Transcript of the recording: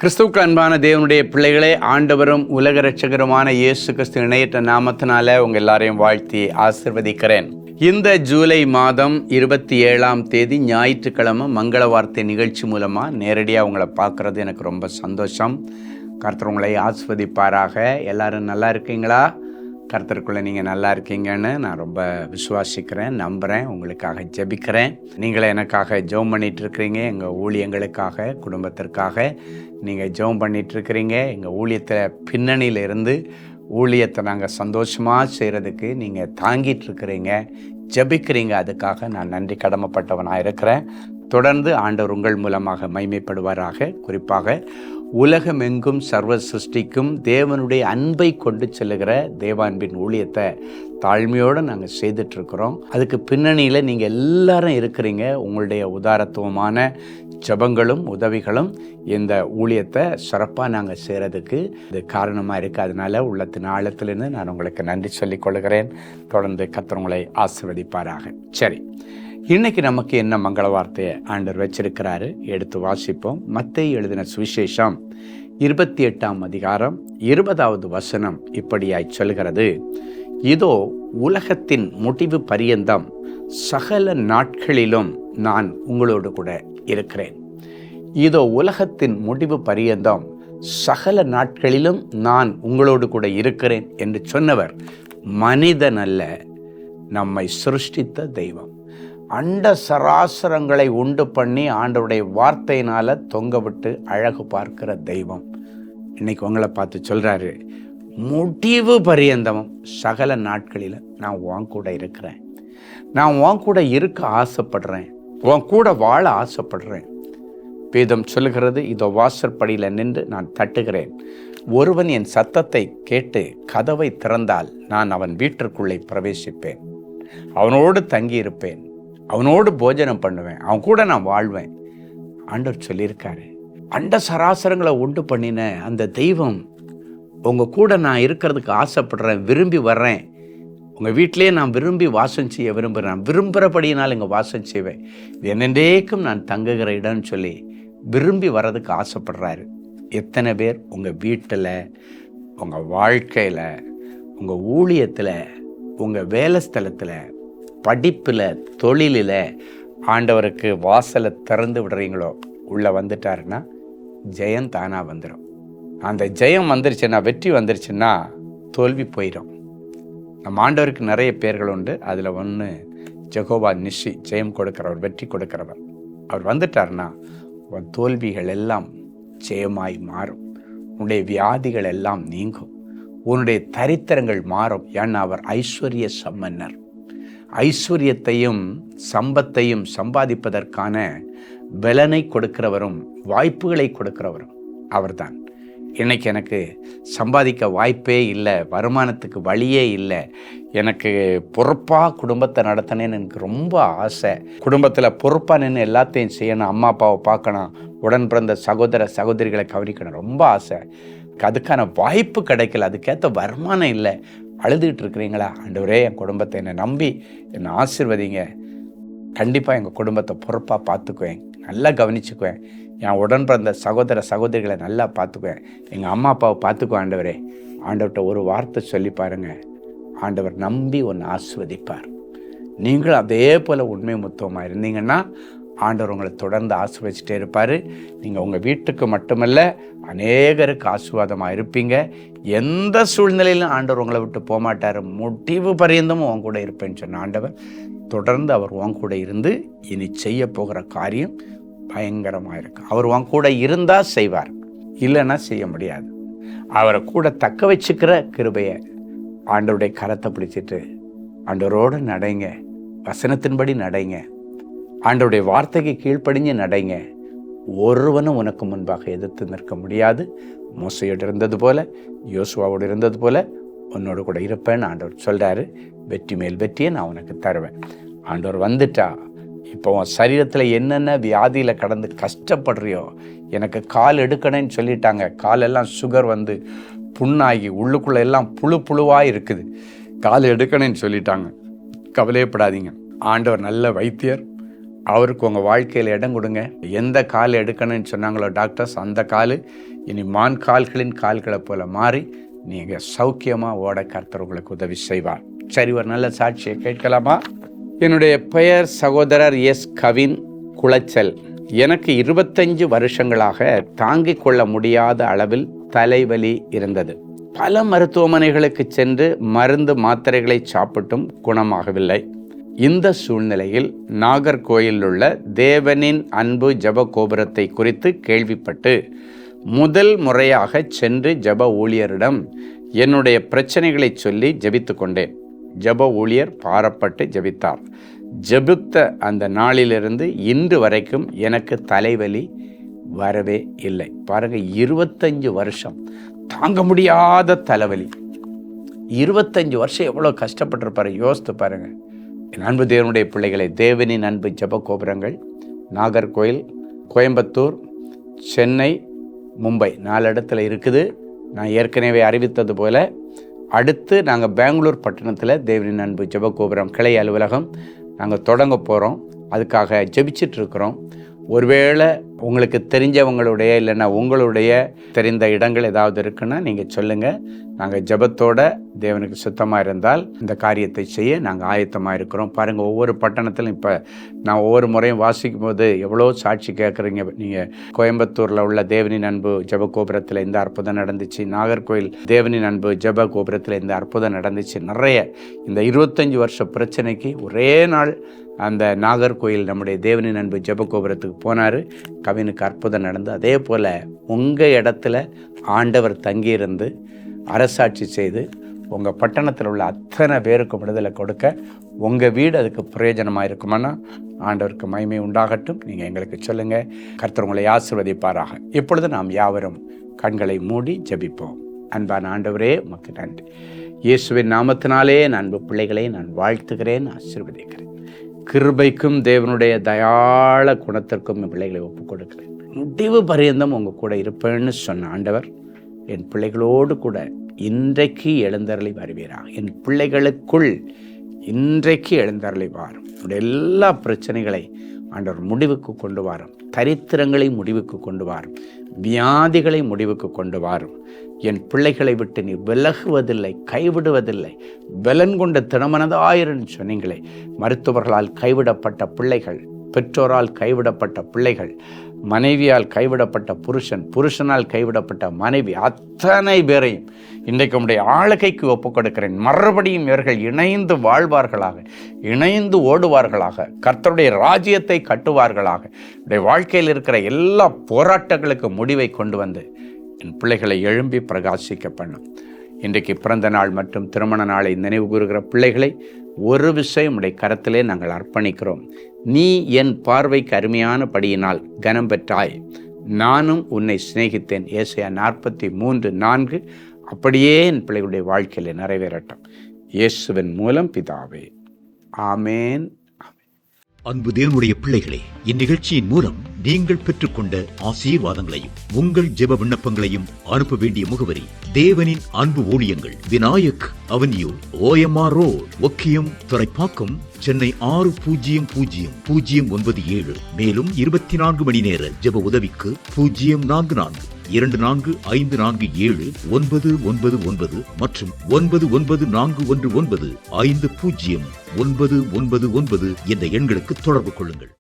கிறிஸ்துவுக்கு அன்பான தேவனுடைய பிள்ளைகளே, ஆண்டவரும் உலக இரட்சகருமான இயேசு கிறிஸ்து இணையற்ற நாமத்தினால உங்கள் எல்லாரையும் வாழ்த்தி ஆசிர்வதிக்கிறேன். இந்த ஜூலை மாதம் 27ஆம் தேதி ஞாயிற்றுக்கிழமை மங்கள வார்த்தை நிகழ்ச்சி மூலமாக நேரடியாக உங்களை பார்க்குறது எனக்கு ரொம்ப சந்தோஷம். கர்த்தர் உங்களை ஆசிர்வதிப்பாராக. எல்லாரும் நல்லா இருக்கீங்களா? கர்த்தருக்குள்ளே நீங்கள் நல்லா இருக்கீங்கன்னு நான் ரொம்ப விசுவாசிக்கிறேன், நம்புகிறேன், உங்களுக்காக ஜெபிக்கிறேன். நீங்களே எனக்காக ஜெபம் பண்ணிகிட்ருக்கிறீங்க. எங்கள் ஊழியங்களுக்காக, குடும்பத்திற்காக நீங்கள் ஜெபம் பண்ணிகிட்ருக்கிறீங்க. எங்கள் ஊழியத்தில் பின்னணியில் இருந்து ஊழியத்தை நாங்கள் சந்தோஷமாக செய்கிறதுக்கு நீங்கள் தாங்கிட்டுருக்கிறீங்க, ஜெபிக்கிறீங்க. அதுக்காக நான் நன்றி கடமைப்பட்டவனாக இருக்கிறேன். தொடர்ந்து ஆண்டவர் உங்கள் மூலமாக மகிமைப்படுவாராக. குறிப்பாக உலகமெங்கும் சர்வ சிருஷ்டிக்கும் தேவனுடைய அன்பை கொண்டு செல்லுகிற தேவான்பின் ஊழியத்தை தாழ்மையோடு நாங்கள் செய்துட்ருக்குறோம். அதுக்கு பின்னணியில் நீங்கள் எல்லாரும் இருக்கிறீங்க. உங்களுடைய உதாரத்துவமான ஜெபங்களும் உதவிகளும் இந்த ஊழியத்தை சிறப்பாக நாங்கள் செய்கிறதுக்கு இது காரணமாக இருக்குது. அதனால் உள்ளத்தின் ஆழத்திலிருந்து நான் உங்களுக்கு நன்றி சொல்லிக் கொள்கிறேன். தொடர்ந்து கர்த்தர் உங்களை ஆசீர்வதிப்பாராக. சரி, இன்னைக்கு நமக்கு என்ன மங்கள வார்த்தையை ஆண்டவர் வச்சிருக்கிறாரு, எடுத்து வாசிப்போம். மத்தேயு எழுதின சுவிசேஷம் 28ஆம் அதிகாரம் 20வது வசனம் இப்படியாய் சொல்கிறது: இதோ உலகத்தின் முடிவு பரியந்தம் சகல நாட்களிலும் நான் உங்களோடு கூட இருக்கிறேன். இதோ உலகத்தின் முடிவு பரியந்தம் சகல நாட்களிலும் நான் உங்களோடு கூட இருக்கிறேன் என்று சொன்னவர் மனிதன் அல்ல, நம்மை சிருஷ்டித்த தெய்வம். அண்ட சராசரங்களை உண்டு பண்ணி ஆண்டவருடைய வார்த்தையினால் தொங்க விட்டு அழகு பார்க்கிற தெய்வம் இன்னைக்கு உங்களை பார்த்து சொல்கிறாரு, முடிவு பரியந்தமும் சகல நாட்களில் நான் உன் கூட இருக்கிறேன். நான் உன் கூட இருக்க ஆசைப்படுறேன், உன் கூட வாழ ஆசைப்படுறேன். வேதம் சொல்லுகிறது, இதோ வாசற்படியில் நின்று நான் தட்டுகிறேன். ஒருவன் என் சத்தத்தை கேட்டு கதவை திறந்தால் நான் அவன் வீட்டிற்குள்ளே பிரவேசிப்பேன், அவனோடு தங்கி இருப்பேன், அவனோடு போஜனம் பண்ணுவேன், அவன் கூட நான் வாழ்வேன். ஆண்டவர் சொல்லியிருக்காரு. அண்ட சராசரங்களை உண்டு பண்ணின அந்த தெய்வம் உங்கள் கூட நான் இருக்கிறதுக்கு ஆசைப்படுறேன், விரும்பி வர்றேன். உங்கள் வீட்டிலே நான் விரும்பி வாசம் செய்ய விரும்புகிறேன், விரும்புகிறபடியினால் இங்கே வாசம் செய்வேன், இது என்னென்றைக்கும் நான் தங்குகிற இடம்னு சொல்லி விரும்பி வர்றதுக்கு ஆசைப்படுறாரு. எத்தனை பேர் உங்கள் வீட்டில், உங்கள் வாழ்க்கையில், உங்கள் ஊழியத்தில், உங்கள் வேலை ஸ்தலத்தில், படிப்பில், தொழிலில் ஆண்டவருக்கு வாசலை திறந்து விடுறீங்களோ? உள்ளே வந்துட்டாருன்னா ஜெயம் தானாக வந்துடும். அந்த ஜெயம் வந்துருச்சுன்னா, வெற்றி வந்துருச்சுன்னா தோல்வி போயிடும். நம்ம ஆண்டவருக்கு நிறைய பேர்கள் உண்டு. அதில் ஒன்று ஜெகோவா நிஷி, ஜெயம் கொடுக்கிறவர், வெற்றி கொடுக்கிறவர். அவர் வந்துட்டார்னா உன் தோல்விகள் எல்லாம் ஜெயமாய் மாறும், உன்னுடைய வியாதிகள் எல்லாம் நீங்கும், உன்னுடைய தரித்திரங்கள் மாறும். ஏன்னா அவர் ஐஸ்வர்ய சம்பன்னர். ஐஸ்வர்யத்தையும் சம்பத்தையும் சம்பாதிப்பதற்கான பலனை கொடுக்கிறவரும் வாய்ப்புகளை கொடுக்கிறவரும் அவர்தான். இன்னைக்கு எனக்கு சம்பாதிக்க வாய்ப்பே இல்லை, வருமானத்துக்கு வழியே இல்லை, எனக்கு பொறுப்பாக குடும்பத்தை நடத்தினேன்னு எனக்கு ரொம்ப ஆசை, குடும்பத்தில் பொறுப்பாக நின்று எல்லாத்தையும் செய்யணும், அம்மா அப்பாவை பார்க்கணும், உடன் பிறந்த சகோதர சகோதரிகளை கவனிக்கணும், ரொம்ப ஆசை. அதுக்கான வாய்ப்பு கிடைக்கல, அதுக்கேற்ற வருமானம் இல்லை, அழுதுகிட்டு இருக்கிறீங்களா? ஆண்டவரே, என் குடும்பத்தை என்னை நம்பி என்னை ஆசீர்வதிங்க. கண்டிப்பாக எங்கள் குடும்பத்தை பொறுப்பாக பார்த்துக்குவேன், நல்லா கவனிச்சுக்குவேன், என் உடன் பிறந்த சகோதர சகோதரிகளை நல்லா பார்த்துக்குவேன், எங்கள் அம்மா அப்பாவை பார்த்துக்குவேன். ஆண்டவரே, ஆண்டவர்கிட்ட ஒரு வார்த்தை சொல்லி பாருங்கள், ஆண்டவர் நம்பி ஒன்று ஆசீர்வதிப்பார். நீங்களும் அதே போல் உண்மை முத்துவமாக இருந்தீங்கன்னா ஆண்டவர் உங்களை தொடர்ந்து ஆசீர்வதிச்சுட்டே இருப்பார். நீங்கள் உங்கள் வீட்டுக்கு மட்டுமல்ல, அநேகருக்கு ஆசீர்வாதமாக இருப்பீங்க. எந்த சூழ்நிலையிலும் ஆண்டவர் உங்களை விட்டு போகமாட்டார். முடிவு பரியந்தமும் உன் கூட இருப்பேன்னு சொன்ன ஆண்டவர் தொடர்ந்து அவர் உன் கூட இருந்து இனி செய்ய போகிற காரியம் பயங்கரமாக இருக்கும். அவர் உன் கூட இருந்தால் செய்வார், இல்லைன்னா செய்ய முடியாது. அவரை கூட தக்க வச்சுக்கிற கிருபையை ஆண்டவருடைய கரத்தை பிடிச்சிட்டு ஆண்டவரோடு நடைங்க, வசனத்தின்படி நடைங்க, ஆண்டவருடைய வார்த்தைக்கு கீழ்ப்படிஞ்சு நடைங்க. ஒருவனும் உனக்கு முன்பாக எதிர்த்து நிற்க முடியாது. மோசையோடு இருந்தது போல, யோசுவாவோடு இருந்தது போல உன்னோடு கூட இருப்பேன்னு ஆண்டவர் சொல்கிறாரு. வெற்றி மேல் வெற்றியை நான் உனக்கு தருவேன். ஆண்டவர் வந்துட்டா, இப்போ உன் சரீரத்தில் என்னென்ன வியாதியில் கடந்து கஷ்டப்படுறியோ, எனக்கு கால் எடுக்கணும்னு சொல்லிட்டாங்க, காலெல்லாம் சுகர் வந்து புண்ணாகி உள்ளுக்குள்ளே எல்லாம் புழுவாக இருக்குது, கால் எடுக்கணும்னு சொல்லிட்டாங்க, கவலையப்படாதீங்க. ஆண்டவர் நல்ல வைத்தியர், அவருக்கு உங்கள் வாழ்க்கையில் இடம் கொடுங்க. எந்த கால் எடுக்கணும்னு சொன்னாங்களோ டாக்டர்ஸ், அந்த கால் இனி மான் கால்களின் கால்களை போல மாறி நீங்கள் சௌக்கியமாக ஓட கர்த்தர் உங்களுக்கு உதவி செய்வார். சரி, ஒரு நல்ல சாட்சியை கேட்கலாமா? என்னுடைய பெயர் சகோதரர் எஸ் கவின் குளச்சல். எனக்கு 25 வருஷங்களாக தாங்கிக் கொள்ள முடியாத அளவில் தலைவலி இருந்தது. பல மருத்துவமனைகளுக்கு சென்று மருந்து மாத்திரைகளை சாப்பிட்டும் குணமாகவில்லை. இந்த சூழ்நிலையில் நாகர்கோயிலில் உள்ள தேவனின் அன்பு ஜெப கோபுரத்தை குறித்து கேள்விப்பட்டு முதல் முறையாக சென்று ஜெப ஊழியரிடம் என்னுடைய பிரச்சனைகளை சொல்லி ஜெபித்து கொண்டேன். ஜெப ஊழியர் பாரப்பட்டு ஜெபித்தார். ஜெபித்த அந்த நாளிலிருந்து இன்று வரைக்கும் எனக்கு தலைவலி வரவே இல்லை. பாருங்க, 25 வருஷம் தாங்க முடியாத தலைவலி. 25 வருஷம் எவ்வளோ கஷ்டப்பட்டிருப்பாரு யோசித்து பாருங்க. என் அன்பு தேவனுடைய பிள்ளைகளை, தேவனின் அன்பு ஜெப கோபுரங்கள் நாகர்கோயில், கோயம்புத்தூர், சென்னை, மும்பை 4 இடத்துல இருக்குது. நான் ஏற்கனவே அறிவித்தது போல அடுத்து நாங்கள் பெங்களூர் பட்டணத்தில் தேவனின் அன்பு ஜெப கோபுரம் கிளை அலுவலகம் நாங்கள் தொடங்க போகிறோம். அதுக்காக ஜெபிச்சிட்ருக்கிறோம். ஒருவேளை உங்களுக்கு தெரிஞ்சவங்களுடைய இல்லைன்னா உங்களுடைய தெரிந்த இடங்கள் ஏதாவது இருக்குன்னா நீங்கள் சொல்லுங்கள். நாங்கள் ஜெபத்தோட தேவனுக்கு சுத்தமாக இருந்தால் இந்த காரியத்தை செய்ய நாங்கள் ஆயத்தமாக இருக்கிறோம். பாருங்கள், ஒவ்வொரு பட்டணத்திலும் இப்போ நான் ஒவ்வொரு முறையும் வாசிக்கும் போது எவ்வளோ சாட்சி கேட்குறீங்க. நீங்கள் கோயம்புத்தூரில் உள்ள தேவனின் அன்பு ஜெப கோபுரத்தில் இந்த அற்புதம் நடந்துச்சு, நாகர்கோயில் தேவனின் அன்பு ஜெப கோபுரத்தில் இந்த அற்புதம் நடந்துச்சு. நிறைய இந்த 25 வருஷ பிரச்சனைக்கு ஒரே நாள் அந்த நாகர்கோயில் நம்முடைய தேவனின் அன்பு ஜெப கோபுரத்துக்கு போனார். கவினுக்கு அற்புதம் நடந்து, அதே போல் உங்கள் இடத்துல ஆண்டவர் தங்கியிருந்து அரசாட்சி செய்து உங்கள் பட்டணத்தில் உள்ள அத்தனை பேருக்கு விடுதலை கொடுக்க உங்கள் வீடு அதுக்கு பிரயோஜனமாக இருக்குமானா ஆண்டவருக்கு மகிமை உண்டாகட்டும். நீங்கள் எங்களுக்கு சொல்லுங்கள். கர்த்தர் உங்களை ஆசீர்வதிப்பாராக. இப்பொழுது நாம் யாவரும் கண்களை மூடி ஜெபிப்போம். அன்பான ஆண்டவரே, உமக்கு நன்றி. இயேசுவின் நாமத்தினாலே என் அன்பு பிள்ளைகளை நான் வாழ்த்துகிறேன், ஆசீர்வதிக்கிறேன். கிருபைக்கும் தேவனுடைய தயாள குணத்திற்கும் பிள்ளைகளை ஒப்புக் கொடுக்கிறேன். முடிவு பரியந்தம் உங்கள் கூட இருப்பேன்னு சொன்ன ஆண்டவர் என் பிள்ளைகளோடு கூட இன்றைக்கு எழுந்தருளி வருவீராக. என் பிள்ளைகளுக்குள் இன்றைக்கு எழுந்தருளி வாரும். எல்லா பிரச்சனைகளை ஆண்டவர் முடிவுக்கு கொண்டு வாரும். தரித்திரங்களை முடிவுக்கு கொண்டு வாரும். வியாதிகளை முடிவுக்கு கொண்டு வாரும். என் பிள்ளைகளை விட்டு நீ விலகுவதில்லை, கைவிடுவதில்லை. பலன் கொண்ட தினமனதாயிரன்னு சொன்னீங்களே. மருத்துவர்களால் கைவிடப்பட்ட பிள்ளைகள், பெற்றோரால் கைவிடப்பட்ட பிள்ளைகள், மனைவியால் கைவிடப்பட்ட புருஷன், புருஷனால் கைவிடப்பட்ட மனைவி, அத்தனை பேரையும் இன்றைக்கு உடைய ஆளுகைக்கு ஒப்புக் கொடுக்கிறேன். மறுபடியும் இவர்கள் இணைந்து வாழ்வார்களாக, இணைந்து ஓடுவார்களாக, கர்த்தருடைய ராஜ்யத்தை கட்டுவார்களாக. உடைய வாழ்க்கையில் இருக்கிற எல்லா போராட்டங்களுக்கு முடிவை கொண்டு வந்து என் பிள்ளைகளை எழும்பி பிரகாசிக்க பண்ணும். இன்றைக்கு பிறந்த நாள் மற்றும் திருமண நாளை நினைவு கூறுகிற பிள்ளைகளை ஒரு விஷயம் உடைய கரத்திலே நாங்கள் அர்ப்பணிக்கிறோம். நீ என் பார்வைக்கு அருமையான படியினால் கனம் பெற்றாய், நானும் உன்னை சிநேகித்தேன். ஏசாயா 43:4 அப்படியே என் பிள்ளைகளுடைய வாழ்க்கையில் நிறைவேறட்டும். இயேசுவின் மூலம் பிதாவே, ஆமேன். அன்பு தேவனுடைய பிள்ளைகளே, இந்நிகழ்ச்சியின் மூலம் நீங்கள் பெற்றுக்கொண்ட ஆசீர்வாதங்களையும் உங்கள் ஜெப விண்ணப்பங்களையும் அனுப்ப வேண்டிய முகவரி: தேவனின் அன்பு ஊழியங்கள், Vinayak avenue, OMR road, Okkiyam, Thoraipakkam, Chennai 600097. மேலும் 24 மணி நேர ஜெப உதவிக்கு 044-24547-999 மற்றும் 9941150999 என்ற எண்களுக்கு தொடர்பு கொள்ளுங்கள்.